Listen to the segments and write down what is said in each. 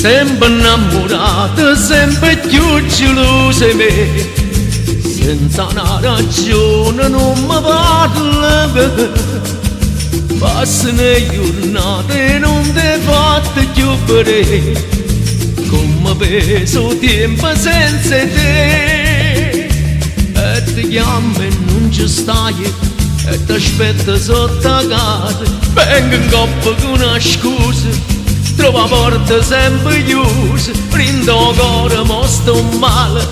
sempre innamorata, sempre più gelosa di me, senza una ragione non mi parla. Passano giornate e non ti fatto più vedere, come peso tempo senza te. E ti chiamo e non ci stai, e ti aspetto sotto la casa. Vengo in coppa con una scusa, trovo la porta sempre chiusa. Rindo ancora, ma sto male,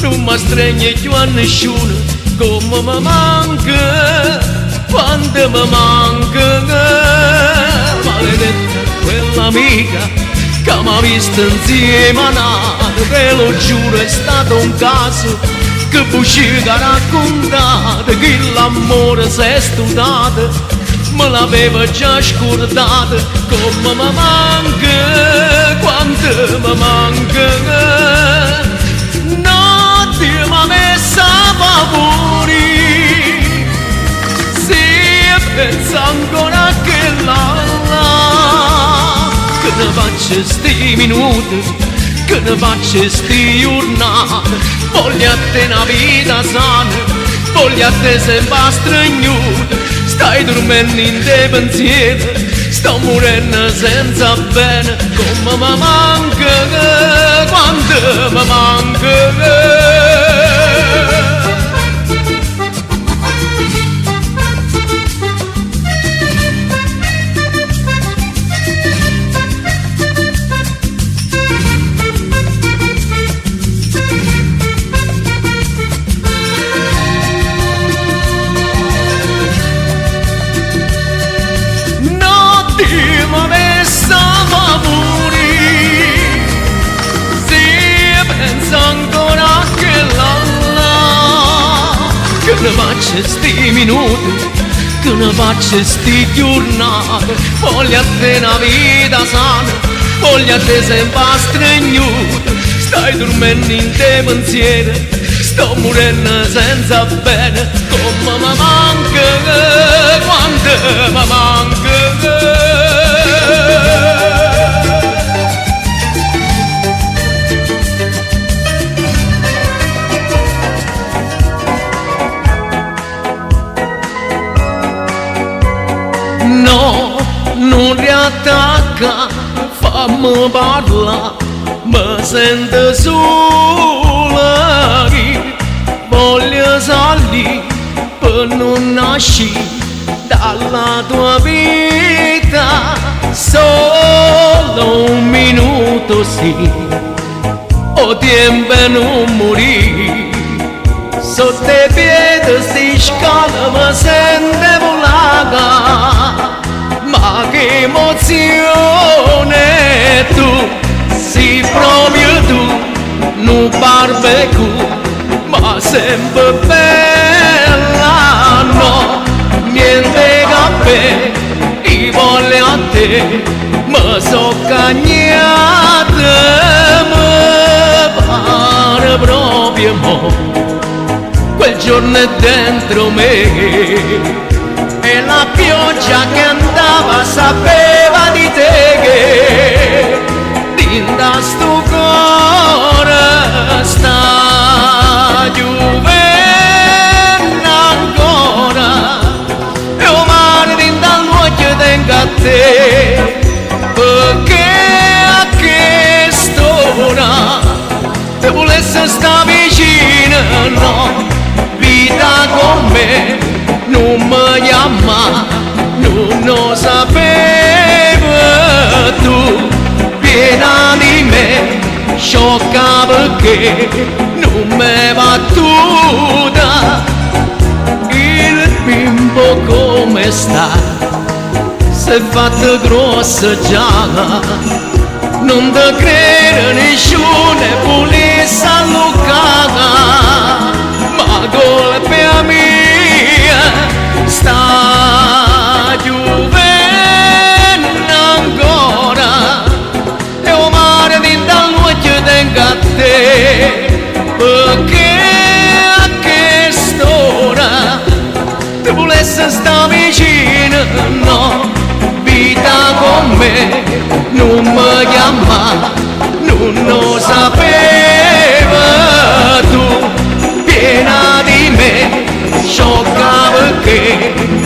non mi stringe più a nessuno. Come mi manca, quanto mi manca. Maledetta quell'amica che mi ha visto insieme a nato, te lo giuro è stato un caso che buccica raccontato, che l'amore si è studiato, me l'aveva già scordato. Come mi manca, quanto mi manca. Notte mi ha messo a favori, se pensa ancora a quella che ne faccio sti minuti, che ne faccio sti giornate. Voglio a te una vita sana, voglio a te sempre stragnuta. Stai dormendo in te pensiero, sto morendo senza bene. Come mi manca, quanto mi manca. Mi ha messo a favori, se pensa ancora a quella che ne faccio sti minuti, che ne faccio sti giornate. Voglio a te una vita sana, voglio a te sempre stragnuta. Stai dormendo in te pensiero, sto morendo senza bene. Come mi manca, quanto mi manca. No, non riattacca, fammi parlare, mi sento sola. Voglio salire per non nascere dalla tua vita, solo un minuto sì, o tempo non morire. Sotto i piedi sti scala mi sente volare, ma che emozione tu, sei proprio tu, non barbecue, ma sempre bella. No, niente caffè, io voglio a te, mi so cagnata, mi pare proprio mo. Quel giorno è dentro me e la pioggia che andava sapeva di te, che dinda sto cuore sta giovendo ancora, e o mare dinda l'occhio tengo a te, perché a quest'ora te volesse sta vicino. No, vita con me, non mi chiama, non lo sapevo tu, piena di me, sciocca perché non mi battuta. Il bimbo come sta, si è fatto grosso già, non ti credo nessuno è volesse allocare, ma colpa mia sta giovendo ancora, e o mare dintre all'occhio tengo a te, perché a quest'ora ti volesse sta vicino. No, vita con me, non mi chiama, di me, sciocca perché